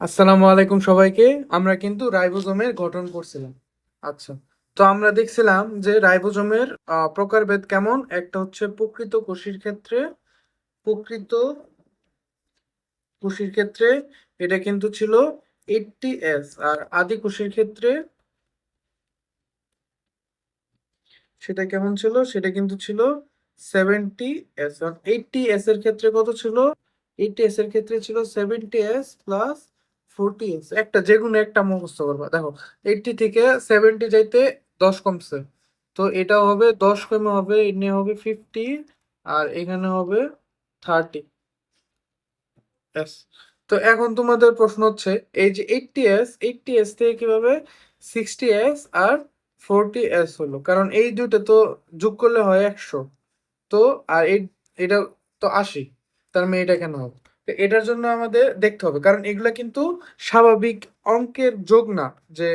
আসসালামু আলাইকুম সবাইকে। আমরা কিন্তু রাইবোজোমের গঠন করছিলাম। আচ্ছা, তো আমরা দেখছিলাম যে রাইবোজোমের প্রকারভেদ কেমন। একটা হচ্ছে প্রকৃত কোষীর ক্ষেত্রে এটা কিন্তু ছিল 80S, আর আদি কোষীর ক্ষেত্রে সেটা কেমন ছিল, সেটা কিন্তু ছিল 70S। আর 80S এর ক্ষেত্রে কত ছিল? 80S এর ক্ষেত্রে ছিল 70S প্লাস 40S। একটা যে কোনো একটা মুখস্থ করবা। দেখো, 80 থেকে 70 যাইতে 10 কমছে, তো এটা হবে 10 কমে হবে, এনে হবে 50, আর এখানে হবে 30S। তো এখন তোমাদের প্রশ্ন হচ্ছে, এই যে 80S থেকে কিভাবে 60S আর 40S হলো? কারণ এই দুটো তো যোগ করলে হয় 100, তো আর এটা তো 80, তার মানে এটা কেন হবে? তো এটার জন্য আমাদের দেখতে হবে, কারণ এগুলা কিন্তু স্বাভাবিক অঙ্কের যোগ না। যে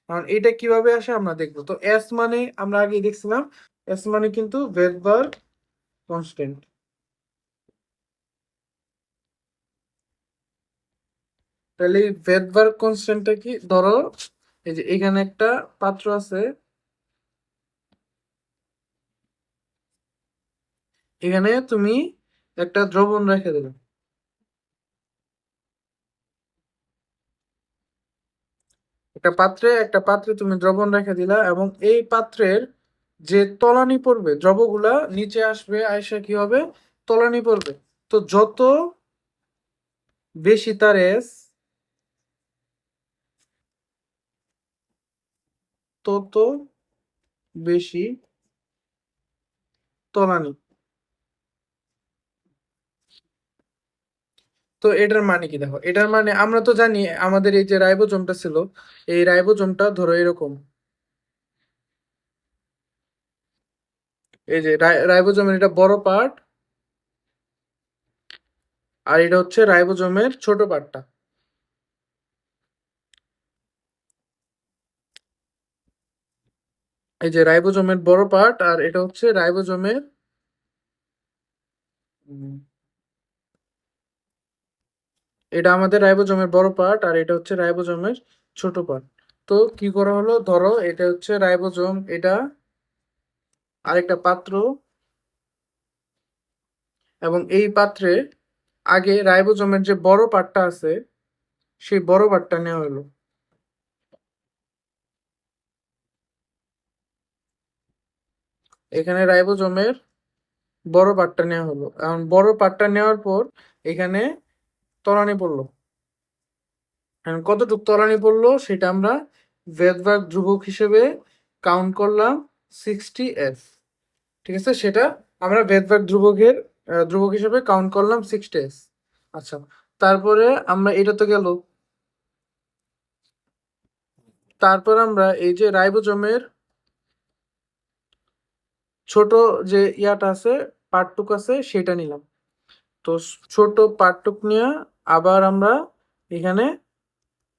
কারণ এটা কিভাবে আসে আমরা দেখবো। তো এস মানে আমরা আগে দেখছিলাম, এস মানে কিন্তু ভেদবার কনস্ট্যান্ট। তাহলে এই ভেদবার কনস্ট্যান্টটা কি? ধরো এই যে এখানে একটা পাত্র আছে, এখানে তুমি একটা দ্রবণ রেখে দিলে, একটা পাত্রে তুমি দ্রবণ রেখে দিলা, এবং এই পাত্রের যে তলানি পড়বে, দ্রবগুলা নিচে আসবে, আয়সা কি হবে? তলানি পড়বে। তো যত বেশি তার এস, তত বেশি তলানি। তো এটার মানে কি? দেখো, এটার মানে আমরা তো জানি আমাদের এই যে রাইবোজোমটা ছিল, এই রাইবোজোমটা ধরো এরকম। এই যে রাইবোজোমের এটা বড় পার্ট, আর এটা হচ্ছে রাইবোজোমের ছোট পার্টটা। এই যে রাইবোজোমের বড় পার্ট, আর এটা হচ্ছে রাইবোজোমের উম, এটা আমাদের রাইবোজোমের বড় পার্ট, আর এটা হচ্ছে রাইবোজোমের ছোট পার্ট। তো কি করা হলো, ধরো এটা হচ্ছে রাইবোজোম, এটা আরেকটা পাত্র, এবং এই পাত্রে আগে রাইবোজোমের যে বড় পার্টটা আছে, সেই বড় পার্টটা নেওয়া হলো। এখানে রাইবোজোমের বড় পার্টটা নেওয়া হলো, এখন বড় পার্টটা নেওয়ার পর এখানে তলানি পড়লো। এখন কতটুক তলানি পড়লো সেটা আমরা ভেদভাগ ধ্রুবক হিসেবে কাউন্ট করলাম, 60S। ঠিক আছে, সেটা আমরা ভেদভাগ ধ্রুবক হিসেবে কাউন্ট করলাম 60S। আচ্ছা, তারপরে আমরা এটা তো গেল, তারপর আমরা এই যে রাইবোজোমের ছোট যে ইয়াটা আছে, পার্টটুক আছে, সেটা নিলাম। তো ছোট পার্টটুক নিয়ে আবার আমরা এখানে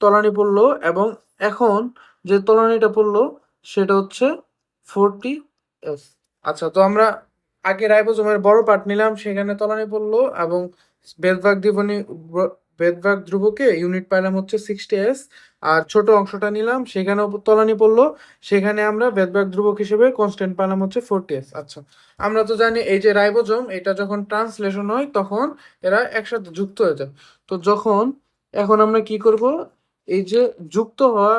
তলানি পড়লো, এবং এখন যে তলানিটা পড়লো সেটা হচ্ছে 40S। আচ্ছা, তো আমরা আগে রাইবোজোমের বড় পার্ট নিলাম, সেখানে তলানি পড়লো, এবং বেদভাগ দ্বিবনী বেদভাগ ধ্রুবকে ইউনিট পাইলাম হচ্ছে 60S। আর ছোট অংশটা নিলাম, সেখানেও তলানি পড়লো, সেখানে আমরা বেদভাগ ধ্রুবক হিসেবে কনস্ট্যান্ট পাইলাম হচ্ছে 40S। আচ্ছা, আমরা তো জানি এই যে রাইবোজোম, এটা যখন ট্রান্সলেশন হয় তখন এরা একসাথে যুক্ত হয়ে যায়। তো যখন এখন আমরা কি করব, এই যে যুক্ত হওয়া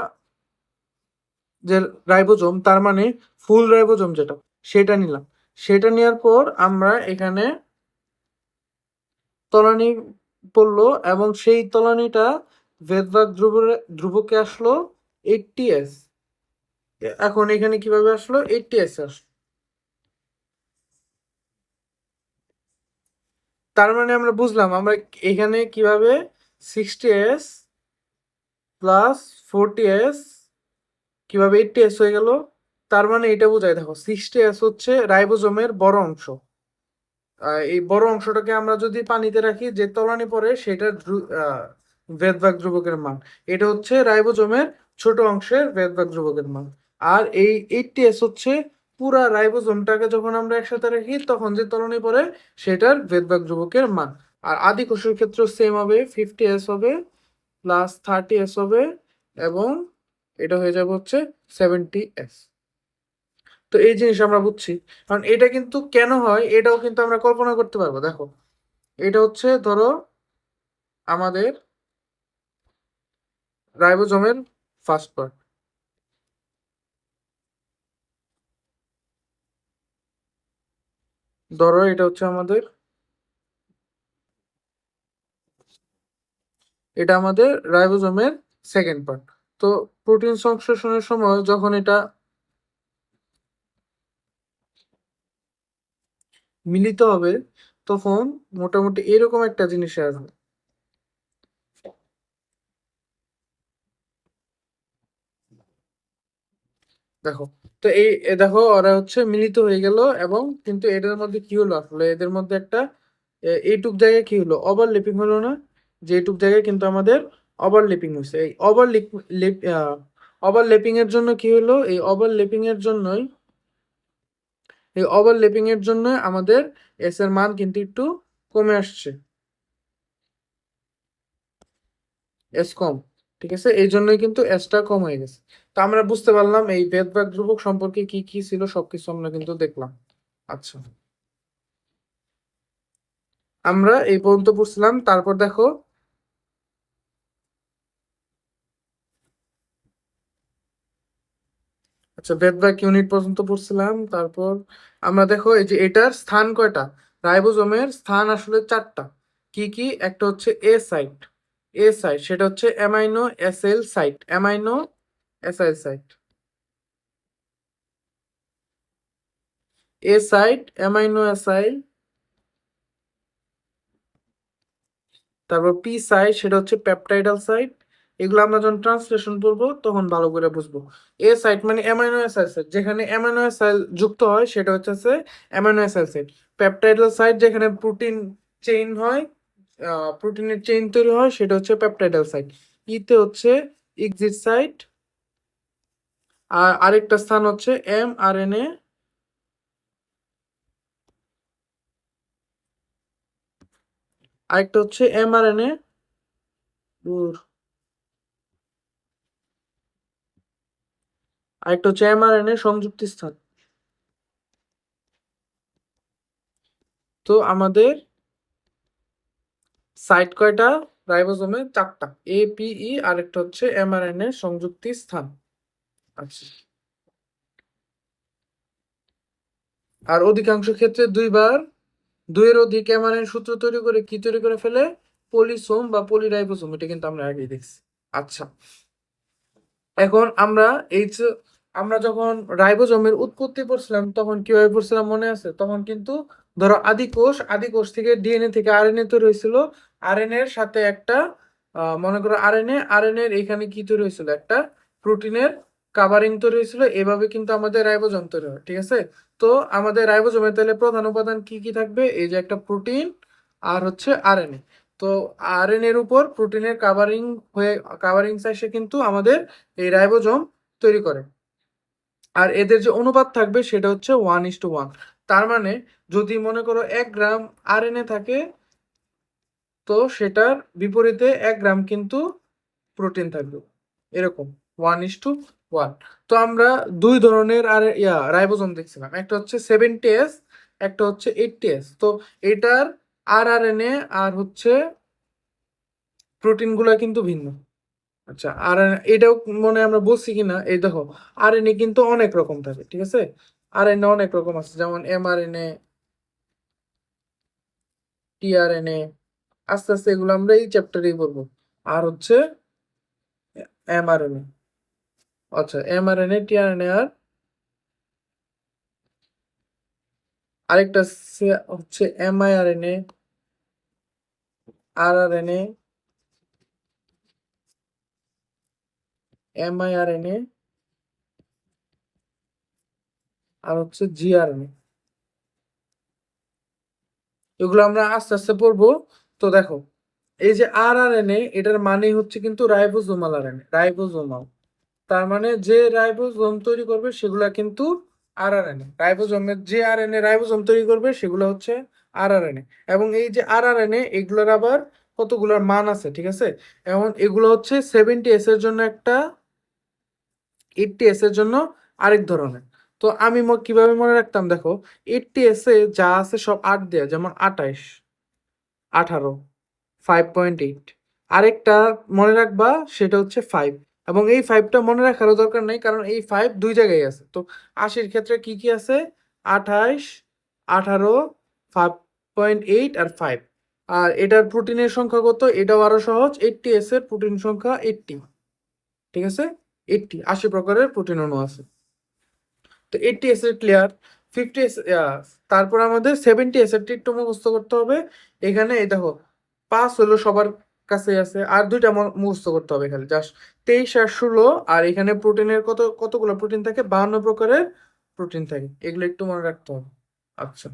যে রাইবোজোম, তার মানে ফুল রাইবোজোম যেটা, সেটা নিলাম। সেটা নেওয়ার পর আমরা এখানে তলানি পড়লো, এবং সেই তলানিটা ভেদভাগ ধ্রুবকে আসলো 80S। এখন এখানে কিভাবে আসলো? 80S আসলো। তার মানে আমরা বুঝলাম আমরা এখানে কিভাবে 60S প্লাস 40S কিভাবে 80S হয়ে গেল। তার মানে এটা বোঝায়, দেখো 60S হচ্ছে রাইবোজোমের বড় অংশ। এই বড় অংশটাকে আমরা যদি পানিতে রাখি, যে তলানি পড়ে সেটার ভেদভাগ ধ্রুবকের মান। এটা হচ্ছে রাইবোজোমের ছোট অংশের ভেদভাগ ধ্রুবকের মান। আর এই 80S হচ্ছে পুরা রাইবোজোমটাকে যখন আমরা একসাথে রাখি তখন যে তলানি পড়ে সেটার ভেদভাগ ধ্রুবকের মান। আর আদি কোষের ক্ষেত্রে সেম হবে, 50S হবে, প্লাস 30s হবে এবং এটা হয়ে যাবে হচ্ছে 70s। তো এই জিনিস আমরা বুঝছি, কারণ এটা কিন্তু কেন হয় এটাও কিন্তু আমরা কল্পনা করতে পারবো। দেখো এটা হচ্ছে ধরো আমাদের রাইবোজোমের ফার্স্ট পার্ট, ধরো এটা হচ্ছে আমাদের, এটা আমাদের রাইবোজোমের সেকেন্ড পার্ট। তো প্রোটিন সংশ্লেষণের সময় যখন এটা মিলিত হবে তখন মোটামুটি এরকম একটা জিনিস আসবে। দেখো, তো দেখো ওরা হচ্ছে মিলিত হয়ে গেল এবং কিন্তু এদের মধ্যে কি হলো, আসলে এদের মধ্যে একটা এইটুক জায়গায় কি হলো, ওভারল্যাপিং হলো না? যে এইটুক জায়গায় কিন্তু আমাদের ওভারল্যাপিং হয়েছে। এই ওভারল্যাপিং এর জন্য কি হলো, এই ওভারল্যাপিং এর জন্য আমাদের এস এর মান কিন্তু একটু কমে আসছে, এস কম। ঠিক আছে, এই জন্যই কিন্তু এসটা কম হয়ে গেছে। তো আমরা বুঝতে পারলাম এই ভেদভাগ ধ্রুবক সম্পর্কে কি কি ছিল, সবকিছু আমরা কিন্তু দেখলাম। আচ্ছা, আমরা এই পর্যন্ত পড়ছিলাম। তারপর দেখো, আচ্ছা ভেদভাগ ইউনিট পর্যন্ত পড়ছিলাম। তারপর আমরা দেখো এই যে এটার স্থান কয়টা, রাইবোজোমের স্থান আসলে চারটা। কি কি? একটা হচ্ছে এ সাইট, সেটা হচ্ছে amino অ্যাসিল site, amino acyl site, এ সাইট অ্যামাইনো অ্যাসাইল। তারপর পি সাইট, সেটা হচ্ছে পেপটাইডাল সাইট। এগুলো আমরা যখন ট্রান্সলেশন করবো তখন ভালো করে বুঝবো। এ সাইট মানে অ্যামাইনো অ্যাসিড সাইট, যেখানে অ্যামাইনো অ্যাসিড যুক্ত হয় সেটা হচ্ছে অ্যামাইনো অ্যাসিড সাইট। পেপটাইডাল সাইট যেখানে প্রোটিন চেইন হয়, প্রোটিনের চেইন তৈরি হয়, সেটা হচ্ছে পেপটাইডাল সাইট। ইতে হচ্ছে এক্সিট সাইট। আর আরেকটা স্থান হচ্ছে এম আর এন এ, আরেকটা হচ্ছে এম আর এন এ, আরেকটা হচ্ছে এম আর এন এ সংযুক্তি স্থান। তো আমাদের সাইট কয়টা রাইবোজোমে? চারটা, এপিই, আরেকটা হচ্ছে এমআরএনএ সংযুক্তি স্থান। আচ্ছা, আর অধিকাংশ ক্ষেত্রে দুইয়ের অধিক এমআরএন সূত্র তৈরি করে কি তৈরি করে ফেলে? পলিসোম বা পলিরাইবোসোম। এটা কিন্তু আমরা আগেই দেখছি। আচ্ছা, এখন আমরা এই যে আমরা যখন রাইবোজোমের উৎপত্তি পড়ছিলাম তখন কিভাবে পড়ছিলাম মনে আছে? তখন কিন্তু ধরো আদি কোষ থেকে ডিএনএ থেকে আরএনএ তৈরি হয়েছিল। আরএনএ এর সাথে একটা মনে করো আরএনএ এর এখানে কি তৈরি হয়েছিল, একটা প্রোটিনের কাভারিং তৈরি হয়েছিল। এভাবে কিন্তু আমাদের রাইবোজোম তৈরি হয়। ঠিক আছে, তো আমাদের রাইবোজোমে তাহলে প্রধান উপাদান কি কি থাকবে? এই যে একটা প্রোটিন আর হচ্ছে আরএনএ। তো আরএনএ এর উপর প্রোটিনের কাভারিং এসে কিন্তু আমাদের এই রাইবোজোম তৈরি করে। আর এদের যে অনুপাত থাকবে সেটা হচ্ছে 1:1। তার মানে যদি মনে করো 1 গ্রাম আরএনএ থাকে, তো সেটার বিপরীতে 1 গ্রাম কিন্তু প্রোটিন থাকবে, এরকম 1:1। তো আমরা দুই ধরনের আর রাইবোজোম দেখছিলাম, একটা হচ্ছে 70s, একটা হচ্ছে 80s। তো এটার আরএনএ আর হচ্ছে প্রোটিন গুলা কিন্তু ভিন্ন। আচ্ছা, আর এটাও মনে হয় আমরা বলছি কিনা, এই দেখো আরএনএ কিন্তু অনেক রকম থাকে। ঠিক আছে, আরএনএ অনেক রকম আছে, যেমন এমআরএনএ, টিআরএনএ। আস্তে আস্তে এগুলো আমরা এই চ্যাপ্টারেই পড়বো। আর হচ্ছে এমআরএনএ, আচ্ছা এমআরএনএ, টিআরএনএ, আর আরেকটা হচ্ছে এমআইআরএনএ, আরআরএনএ, এমআইআরএনএ, আর হচ্ছে জিআরএনএ। এগুলো আমরা আস্তে আস্তে পড়বো। তো দেখো এই যে আরআরএনএ, এটার মানে হচ্ছে কিন্তু রাইবোজোমাল আরএনএ, রাইবোজোমাল। তার মানে যে রাইবোজোম তৈরি করবে সেগুলা কিন্তু আরআরএনএ। রাইবোজোমের যে আরএনএ রাইবোজোম তৈরি করবে সেগুলো হচ্ছে আরআরএনএ। এবং এই যে আরআরএনএ এগুলোর আবার কতগুলোর মান আছে, ঠিক আছে? এখন এগুলো হচ্ছে 70s এর জন্য একটা, 80s এর জন্য আরেক ধরনের। তো আমি কিভাবে মনে রাখতাম দেখো, 80s এ যা আছে সব 8 দেয়া, যেমন 28, 18, 5.8। আরেকটা মনে রাখবা, সেটা হচ্ছে 5। এবং এই 5টা মনে রাখারও দরকার নেই, কারণ এই 5 দুই জায়গায় আছে। তো 80-র ক্ষেত্রে কি কি আছে? 28, 18, 5.8 আর 5। আর এটার প্রোটিনের সংখ্যা কত? এটাও আরো সহজ। 80s এর প্রোটিন সংখ্যা 80, ঠিক আছে? 80, 80 প্রকারের প্রোটিন অণু আছে। তো 80s এর ক্লিয়ার। 50s, তারপর আমাদের 70s এর একটু মুখস্থ করতে হবে। এখানে এই দেখো 5 হলো সবার কাছে আছে, আর দুইটা মুখস্থ করতে হবে খালি, জাস্ট 23 আর 16। আর এখানে প্রোটিনের কতগুলো প্রোটিন থাকে? 52 প্রকারের প্রোটিন থাকে, এগুলো একটু মনে রাখতে হবে। আচ্ছা,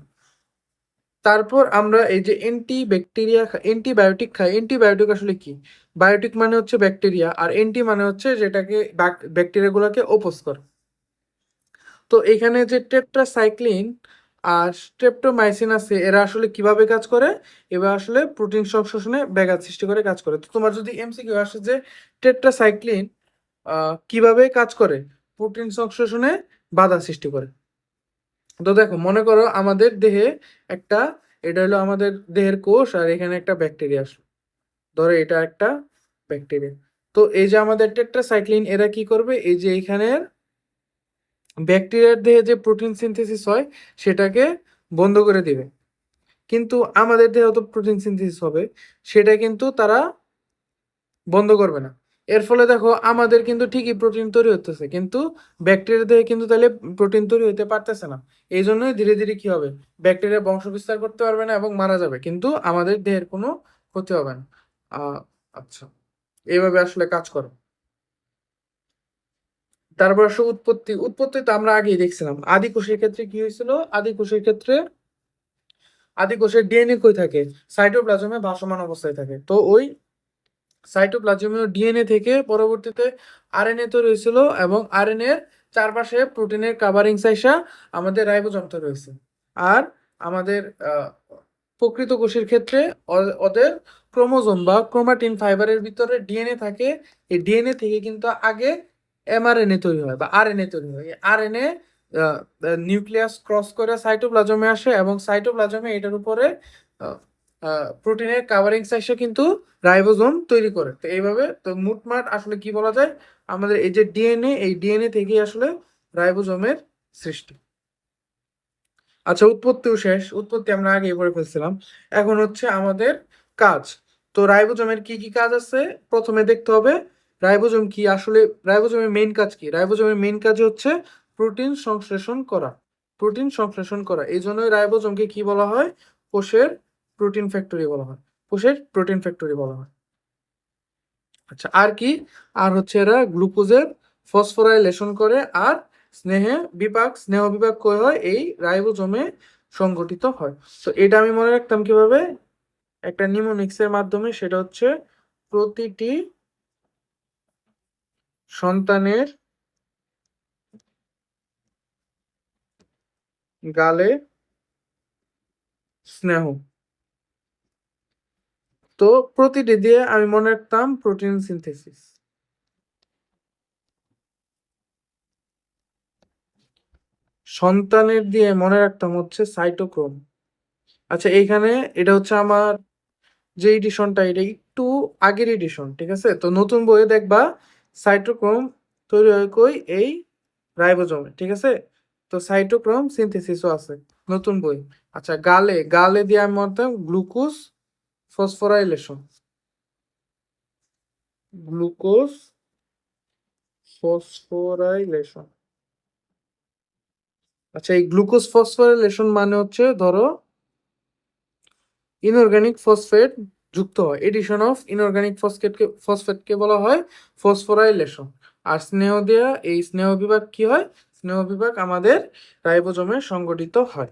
তারপর আমরা এই যে অ্যান্টিবায়োটিক খাই। অ্যান্টিবায়োটিক আসলে কি? বায়োটিক মানে হচ্ছে ব্যাকটেরিয়া, আর অ্যান্টি মানে হচ্ছে যেটাকে ব্যাকটেরিয়া গুলাকে অপোজ করে। তো এখানে যে টেট্রাসাইক্লিন আর স্ট্রেপ্টোমাইসিন আছে, এরা আসলে কিভাবে কাজ করে? এবার আসলে প্রোটিন সংশ্লেষণে ব্যাঘাত সৃষ্টি করে কাজ করে। তো তোমার যদি এমসিকিউ আসে যে টেট্রাসাইক্লিন কিভাবে কাজ করে? প্রোটিন সংশ্লেষণে বাধা সৃষ্টি করে। তো দেখো, মনে করো আমাদের দেহে একটা, এটা হলো আমাদের দেহের কোষ, আর এখানে একটা ব্যাকটেরিয়া আসলো, ধরো এটা একটা ব্যাকটেরিয়া। তো এই যে আমাদের টেট্রাসাইক্লিন, এরা কি করবে? এই যে এখানের ব্যাকটেরিয়ার দেহে যে প্রোটিন সিনথেসিস হয় সেটাকে বন্ধ করে দিবে। কিন্তু আমাদের দেহে তো প্রোটিন সিনথেসিস হবে, সেটা কিন্তু তারা বন্ধ করবে না। এর ফলে দেখো আমাদের কিন্তু ঠিকই প্রোটিন তৈরি হতেছে, কিন্তু ব্যাকটেরিয়া দেহে কিন্তু তাহলে প্রোটিন তৈরি হতে পারতেছে না। এই জন্যই ধীরে ধীরে কি হবে? ব্যাকটেরিয়া বংশ বিস্তার করতে পারবে না এবং মারা যাবে, কিন্তু আমাদের দেহের কোনো ক্ষতি হবে না। আচ্ছা, এইভাবে আসলে কাজ করে। তারপর আসলে উৎপত্তি তো আমরা আগেই দেখছিলাম। আদি কোষের ক্ষেত্রে কি হয়েছিল? আদি কোষের ডিএনএ কই থাকে? সাইটোপ্লাজমে ভাসমান অবস্থায় থাকে। তো ওই সাইটোপ্লাজমীয় ডিএনএ থেকে পরবর্তীতে আরএনএ তৈরি হয়েছিল, এবং আরএনএ এর চারপাশে প্রোটিনের কাভারিং সাইসা আমাদের রাইবোজোম তৈরি হয়েছে। আর আমাদের প্রকৃত কোষের ক্ষেত্রে ওদের ক্রোমোজোম বা ক্রোমাটিন ফাইবারের ভিতরে ডিএনএ থাকে। এই ডিএনএ থেকে কিন্তু আগে এমআরএনএ তৈরি হয় বা আরএনএ তৈরি হয়। আরএনএ নিউক্লিয়াস ক্রস করে সাইটোপ্লাজমে আসে, এবং সাইটোপ্লাজমে এটার উপরে প্রোটিনের কাভারিং সাইসে কিন্তু রাইবোজোম তৈরি করে। তো এইভাবে, তো মুটমাট আসলে কি বলা যায়, আমাদের এই যে ডিএনএ, এই ডিএনএ থেকেই আসলে রাইবোজোমের সৃষ্টি। আচ্ছা, উৎপত্তিও শেষ। উৎপত্তি আমরা আগেই পড়ে ফেলছিলাম। এখন হচ্ছে আমাদের কাজ। তো রাইবোজোমের কি কি কাজ আছে প্রথমে দেখতে হবে। রাইবোজোম কি আসলে, রাইবোজোমের মেইন কাজ কি? রাইবোজোমের মেইন কাজ হচ্ছে প্রোটিন সংশ্লেষণ করা। প্রোটিন সংশ্লেষণ করা, এই জন্যই রাইবোজোমকে কি বলা হয়? কোষের প্রোটিন ফ্যাক্টরি বলা হয়। কোষের প্রোটিন ফ্যাক্টরি বলা হয়। আচ্ছা, আর কি? আর হচ্ছে এরা গ্লুকোজের ফসফোরাইলেশন করে, আর স্নেহ বিভাগ কই হয়? এই রাইবোজোমে সংগঠিত হয়। তো এটা আমি মনে রাখতাম কিভাবে? একটা নিমোনিক্স এর মাধ্যমে, সেটা হচ্ছে প্রতিটি সন্তানের গালে স্নেহ। তো প্রতিটি দিয়ে আমি মনে রাখতাম প্রোটিন সিনথেসিস। সন্তানের দিয়ে মনে রাখতাম হচ্ছে সাইটোক্রোম। আচ্ছা, এইখানে এটা হচ্ছে আমার যে এডিশনটা, এটা একটু আগের এডিশন, ঠিক আছে? তো নতুন বইয়ে দেখবা সাইটোক্রোম তৈরি হয় কই? এই রাইবোজোমে, ঠিক আছে? তো সাইটোক্রোম সিনথেসিসও আছে নতুন বই। আচ্ছা, গালে গালে দিয়ে আমি বলতাম গ্লুকোজ ফসফোরাইলেশন। Glucose phosphorylation. আচ্ছা, এই গ্লুকোজ ফসফোরাইলেশন মানে হচ্ছে, ধরো ইনঅর্গানিক ফসফেট যুক্ত হয়। এডিশন অফ ইনঅর্গানিক ফসফেটকে বলা হয় ফসফোরাইলেশন। আর এই স্নেহ বিভাগ কি হয়? স্নেহ বিভাগ আমাদের রাইবোজোমে সংগঠিত হয়।